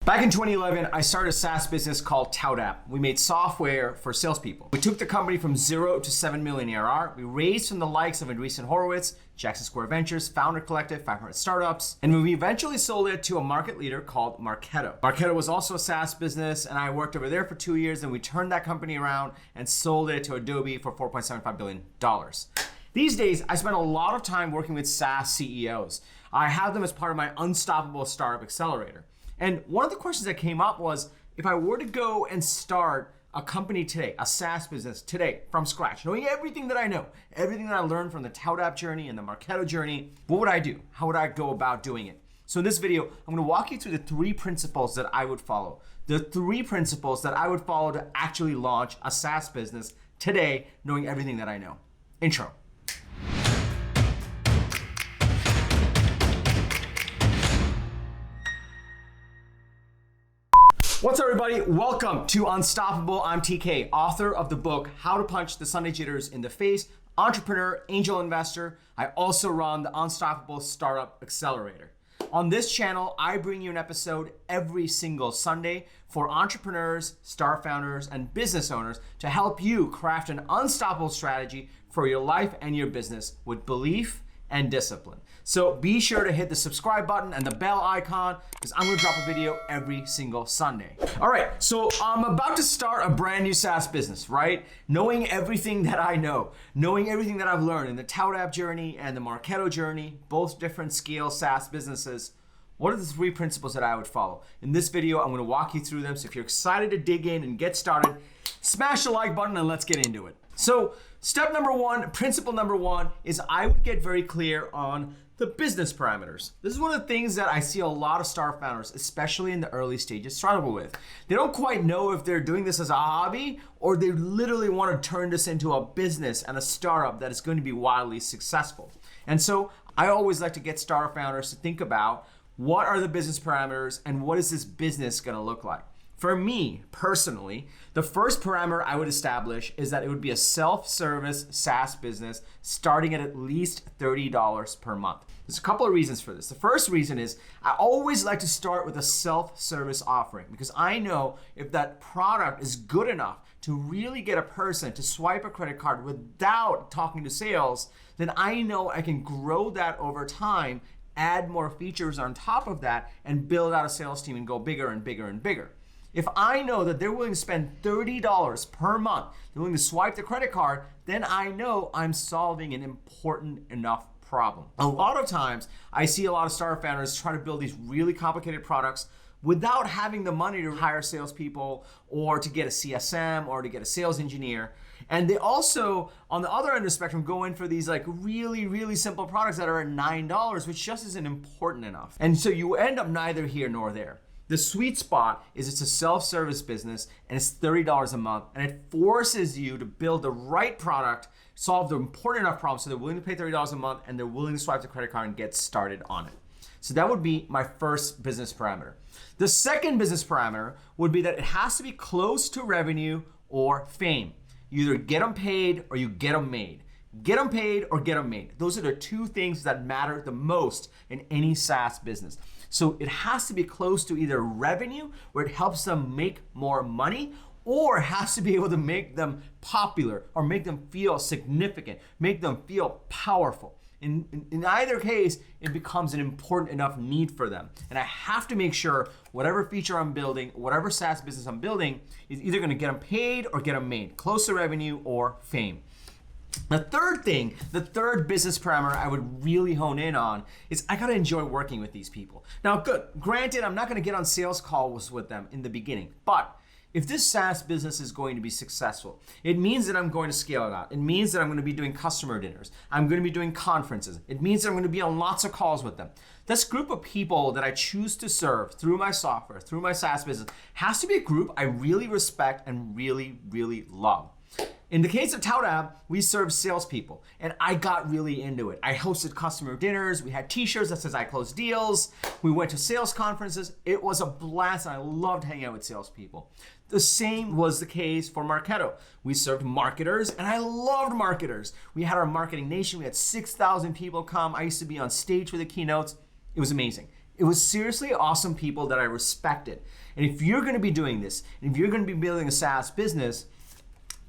Back in 2011, I started a SaaS business called Kader. We made software for salespeople. We took the company from 0 to 7 million ARR. We raised from the likes of Andreessen Horowitz, Jackson Square Ventures, Founder Collective, 500 startups, and we eventually sold it to a market leader called Marketo. Marketo was also a SaaS business, and I worked over there for 2 years, and we turned that company around and sold it to Adobe for $4.75 billion. These days, I spend a lot of time working with SaaS CEOs. I have them as part of my Unstoppable Startup Accelerator. And one of the questions that came up was, if I were to go and start a company today, a SaaS business today from scratch, knowing everything that I know, everything that I learned from the Kader journey and the Marketo journey, what would I do? How would I go about doing it? So in this video, I'm gonna walk you through the 3 principles that I would follow. The 3 principles that I would follow to actually launch a SaaS business today, knowing everything that I know. Intro. What's up, everybody? Welcome to Unstoppable. I'm TK, author of the book, How to Punch the Sunday Jitters in the Face, entrepreneur, angel investor. I also run the Unstoppable Startup Accelerator. On this channel, I bring you an episode every single Sunday for entrepreneurs, startup founders, and business owners to help you craft an unstoppable strategy for your life and your business with belief and discipline. So be sure to hit the subscribe button and the bell icon because I'm gonna drop a video every single Sunday. All right, so I'm about to start a brand new SaaS business, right? Knowing everything that I know, knowing everything that I've learned in the Kader journey and the Marketo journey, both different scale SaaS businesses, what are the 3 principles that I would follow? In this video, I'm gonna walk you through them. So if you're excited to dig in and get started, smash the like button and let's get into it. So step number 1, principle number 1 is I would get very clear on the business parameters. This is one of the things that I see a lot of startup founders, especially in the early stages, struggle with. They don't quite know if they're doing this as a hobby or they literally want to turn this into a business and a startup that is going to be wildly successful. And so I always like to get startup founders to think about what are the business parameters and what is this business going to look like. For me, personally, the first parameter I would establish is that it would be a self-service SaaS business starting at least $30 per month. There's a couple of reasons for this. The first reason is I always like to start with a self-service offering because I know if that product is good enough to really get a person to swipe a credit card without talking to sales, then I know I can grow that over time, add more features on top of that, and build out a sales team and go bigger and bigger and bigger. If I know that they're willing to spend $30 per month, they're willing to swipe the credit card, then I know I'm solving an important enough problem. A lot of times, I see a lot of startup founders try to build these really complicated products without having the money to hire salespeople or to get a CSM or to get a sales engineer. And they also, on the other end of the spectrum, go in for these like really, really simple products that are at $9, which just isn't important enough. And so you end up neither here nor there. The sweet spot is it's a self-service business and it's $30 a month and it forces you to build the right product, solve the important enough problem so they're willing to pay $30 a month and they're willing to swipe the credit card and get started on it. So that would be my first business parameter. The second business parameter would be that it has to be close to revenue or fame. You either get them paid or you get them made. Get them paid or get them made. Those are the 2 things that matter the most in any SaaS business. So it has to be close to either revenue, where it helps them make more money, or it has to be able to make them popular or make them feel significant, make them feel powerful. In either case, it becomes an important enough need for them. And I have to make sure whatever feature I'm building, whatever SaaS business I'm building, is either gonna get them paid or get them made, close to revenue or fame. The third business parameter I would really hone in on is I gotta enjoy working with these people. Now, granted, I'm not gonna get on sales calls with them in the beginning, but if this SaaS business is going to be successful, it means that I'm going to scale it out. It means that I'm gonna be doing customer dinners. I'm gonna be doing conferences. It means that I'm gonna be on lots of calls with them. This group of people that I choose to serve through my software, through my SaaS business, has to be a group I really respect and really, really love. In the case of Kader, we serve salespeople, and I got really into it. I hosted customer dinners, we had t-shirts that says I close deals, we went to sales conferences. It was a blast, and I loved hanging out with salespeople. The same was the case for Marketo. We served marketers, and I loved marketers. We had our marketing nation, we had 6,000 people come. I used to be on stage for the keynotes. It was amazing. It was seriously awesome people that I respected. And if you're gonna be doing this, and if you're gonna be building a SaaS business,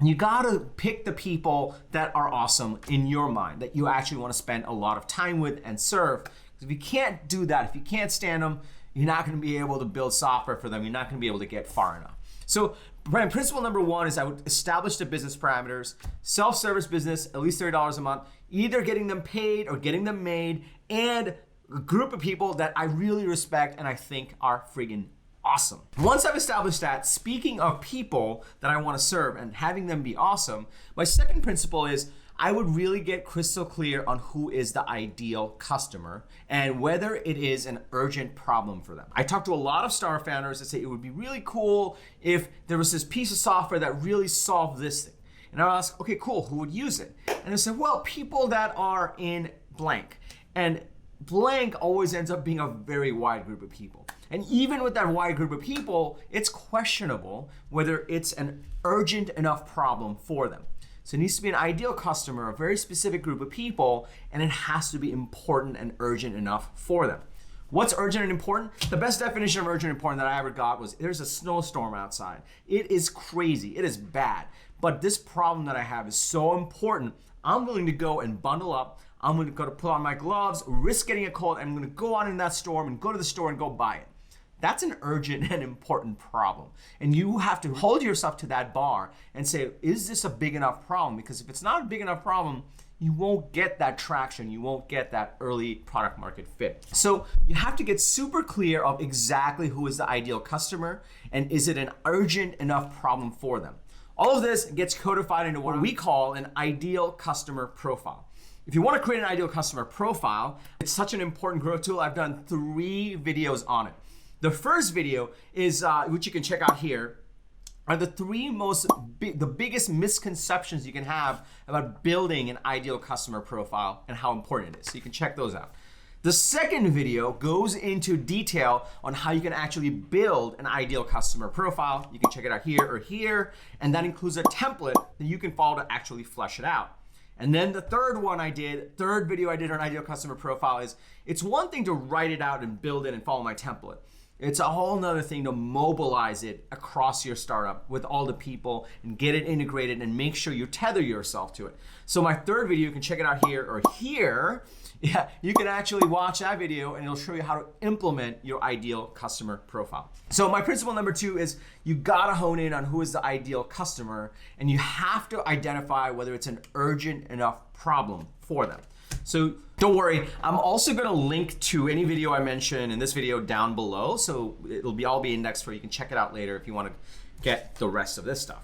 you gotta pick the people that are awesome in your mind, that you actually wanna spend a lot of time with and serve. Because if you can't do that, if you can't stand them, you're not gonna be able to build software for them. You're not gonna be able to get far enough. So principle number one is I would establish the business parameters, self-service business, at least $30 a month, either getting them paid or getting them made, and a group of people that I really respect and I think are friggin' awesome. Once I've established that, speaking of people that I want to serve and having them be awesome, my second principle is I would really get crystal clear on who is the ideal customer and whether it is an urgent problem for them. I talked to a lot of startup founders that say it would be really cool if there was this piece of software that really solved this thing. And I ask, okay, cool, who would use it? And they said, well, people that are in blank. And blank always ends up being a very wide group of people. And even with that wide group of people, it's questionable whether it's an urgent enough problem for them. So it needs to be an ideal customer, a very specific group of people, and it has to be important and urgent enough for them. What's urgent and important? The best definition of urgent and important that I ever got was there's a snowstorm outside. It is crazy, it is bad, but this problem that I have is so important, I'm willing to go and bundle up, I'm gonna go to put on my gloves, risk getting a cold, and I'm gonna go out in that storm and go to the store and go buy it. That's an urgent and important problem. And you have to hold yourself to that bar and say, is this a big enough problem? Because if it's not a big enough problem, you won't get that traction, you won't get that early product market fit. So you have to get super clear of exactly who is the ideal customer and is it an urgent enough problem for them. All of this gets codified into what we call an ideal customer profile. If you want to create an ideal customer profile, it's such an important growth tool. I've done 3 videos on it. The first video is, which you can check out here, are the 3 the biggest misconceptions you can have about building an ideal customer profile and how important it is. So you can check those out. The second video goes into detail on how you can actually build an ideal customer profile. You can check it out here or here, and that includes a template that you can follow to actually flesh it out. And then the third video I did on ideal customer profile is, it's one thing to write it out and build it and follow my template. It's a whole nother thing to mobilize it across your startup with all the people and get it integrated and make sure you tether yourself to it. So my third video, you can check it out here or here. Yeah, you can actually watch that video and it'll show you how to implement your ideal customer profile. So my principle number 2 is you gotta hone in on who is the ideal customer and you have to identify whether it's an urgent enough problem for them. So don't worry, I'm also gonna link to any video I mention in this video down below, so it'll all be indexed for you. You can check it out later if you wanna get the rest of this stuff.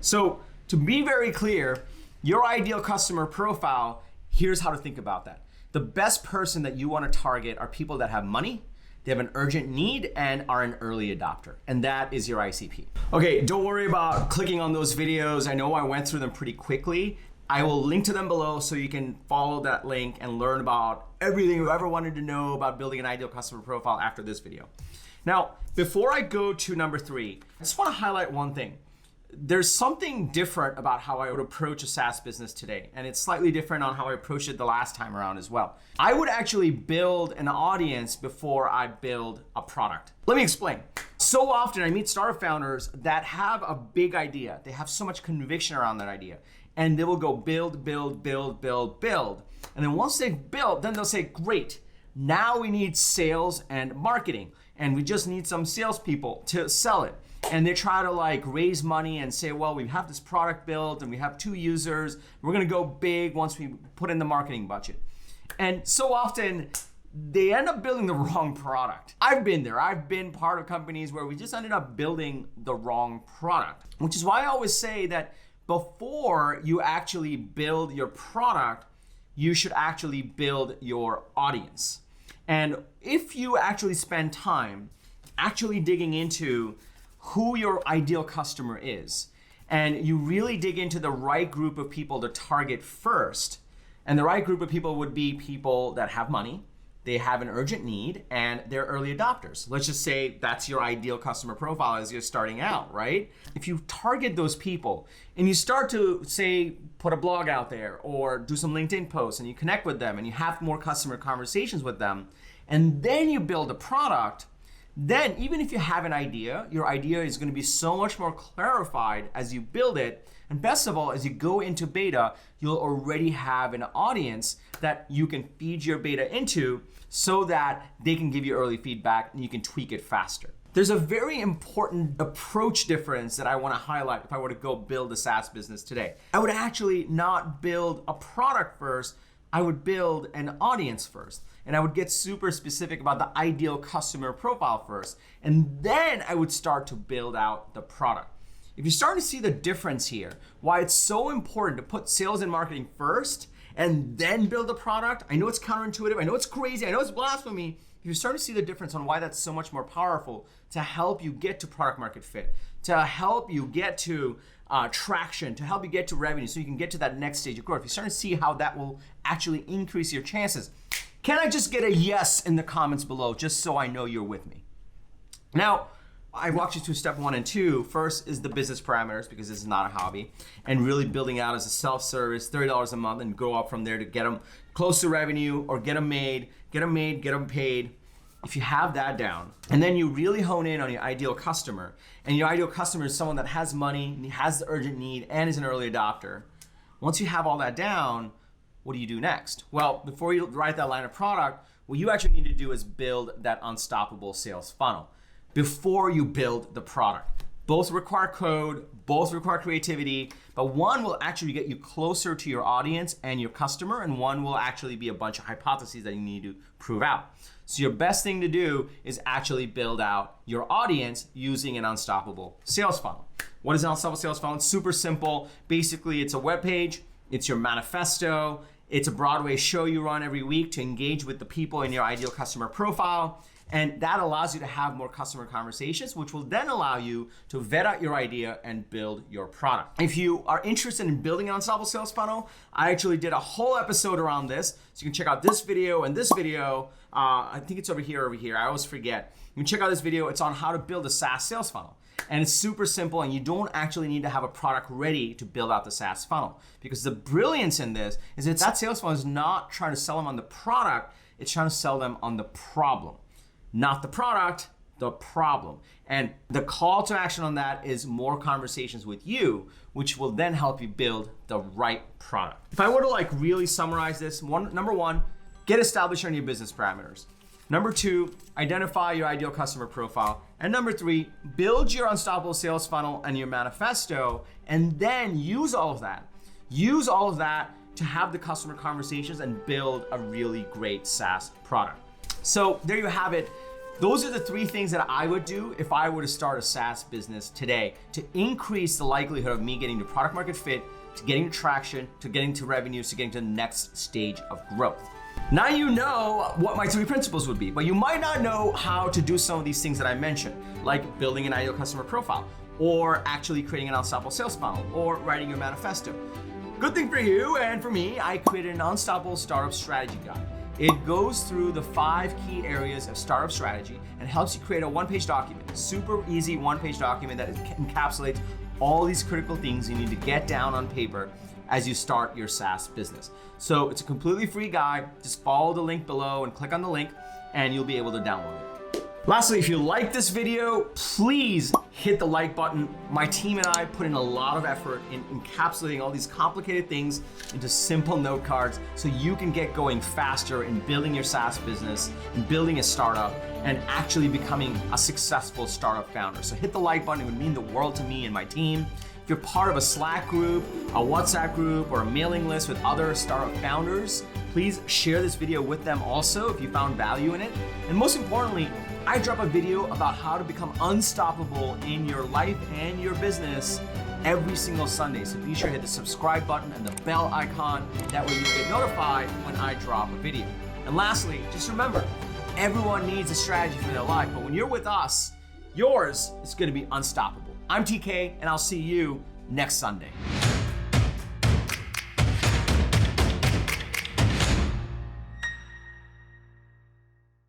So to be very clear, your ideal customer profile, here's how to think about that. The best person that you wanna target are people that have money, they have an urgent need, and are an early adopter. And that is your ICP. Okay, don't worry about clicking on those videos. I know I went through them pretty quickly. I will link to them below so you can follow that link and learn about everything you ever wanted to know about building an ideal customer profile after this video. Now, before I go to number 3, I just wanna highlight one thing. There's something different about how I would approach a SaaS business today, and it's slightly different on how I approached it the last time around as well. I would actually build an audience before I build a product. Let me explain. So often I meet startup founders that have a big idea. They have so much conviction around that idea. And they will go build, build, build, build, build. And then once they've built, then they'll say, great, now we need sales and marketing. And we just need some salespeople to sell it. And they try to like raise money and say, well, we have this product built and we have 2 users. We're gonna go big once we put in the marketing budget. And so often they end up building the wrong product. I've been there. I've been part of companies where we just ended up building the wrong product, which is why I always say that before you actually build your product, you should actually build your audience. And if you actually spend time actually digging into who your ideal customer is, and you really dig into the right group of people to target first, and the right group of people would be people that have money, they have an urgent need, and they're early adopters. Let's just say that's your ideal customer profile as you're starting out, right? If you target those people and you start to say, put a blog out there or do some LinkedIn posts and you connect with them and you have more customer conversations with them, and then you build a product, then even if you have an idea, your idea is going to be so much more clarified as you build it. And best of all, as you go into beta, you'll already have an audience that you can feed your beta into so that they can give you early feedback and you can tweak it faster. There's a very important approach difference that I want to highlight if I were to go build a SaaS business today. I would actually not build a product first, I would build an audience first. And I would get super specific about the ideal customer profile first. And then I would start to build out the product. If you're starting to see the difference here, why it's so important to put sales and marketing first and then build a product, I know it's counterintuitive, I know it's crazy, I know it's blasphemy. If you're starting to see the difference on why that's so much more powerful to help you get to product market fit, to help you get to traction, to help you get to revenue so you can get to that next stage of growth. If you're starting to see how that will actually increase your chances, can I just get a yes in the comments below just so I know you're with me? Now, I walked you through step 1 and 2. First is the business parameters, because this is not a hobby, and really building out as a self-service, $30 a month, and go up from there to get them close to revenue or get them made, get them paid. If you have that down, and then you really hone in on your ideal customer, and your ideal customer is someone that has money, has the urgent need, and is an early adopter. Once you have all that down, what do you do next? Well, before you write that line of product, what you actually need to do is build that unstoppable sales funnel before you build the product. Both require code, both require creativity, but one will actually get you closer to your audience and your customer, and one will actually be a bunch of hypotheses that you need to prove out. So your best thing to do is actually build out your audience using an unstoppable sales funnel. What is an unstoppable sales funnel? It's super simple. Basically, it's a web page, it's your manifesto, it's a Broadway show you run every week to engage with the people in your ideal customer profile. And that allows you to have more customer conversations, which will then allow you to vet out your idea and build your product. If you are interested in building an unstoppable sales funnel, I actually did a whole episode around this. So you can check out this video and this video. I think it's over here. I always forget. You can check out this video. It's on how to build a SaaS sales funnel. And it's super simple, and you don't actually need to have a product ready to build out the SaaS funnel. Because the brilliance in this is that sales funnel is not trying to sell them on the product, it's trying to sell them on the problem. Not the product, the problem. And the call to action on that is more conversations with you, which will then help you build the right product. If I were to really summarize this, number 1, get established on your business parameters. Number 2, identify your ideal customer profile. And number 3, build your unstoppable sales funnel and your manifesto, and then use all of that. Use all of that to have the customer conversations and build a really great SaaS product. So there you have it. Those are the 3 things that I would do if I were to start a SaaS business today to increase the likelihood of me getting to product market fit, to getting to traction, to getting to revenues, to getting to the next stage of growth. Now you know what my 3 principles would be, but you might not know how to do some of these things that I mentioned, like building an ideal customer profile, or actually creating an unstoppable sales funnel, or writing your manifesto. Good thing for you and for me, I created an unstoppable startup strategy guide. It goes through the 5 key areas of startup strategy and helps you create a 1-page document, a super easy 1-page document that encapsulates all these critical things you need to get down on paper as you start your SaaS business. So it's a completely free guide. Just follow the link below and click on the link and you'll be able to download it. Lastly, if you like this video, please hit the like button. My team and I put in a lot of effort in encapsulating all these complicated things into simple note cards so you can get going faster in building your SaaS business and building a startup and actually becoming a successful startup founder. So hit the like button. It would mean the world to me and my team. If you're part of a Slack group, a WhatsApp group, or a mailing list with other startup founders, please share this video with them also if you found value in it. And most importantly, I drop a video about how to become unstoppable in your life and your business every single Sunday. So be sure to hit the subscribe button and the bell icon. That way you get notified when I drop a video. And lastly, just remember, everyone needs a strategy for their life, but when you're with us, yours is going to be unstoppable. I'm TK, and I'll see you next Sunday.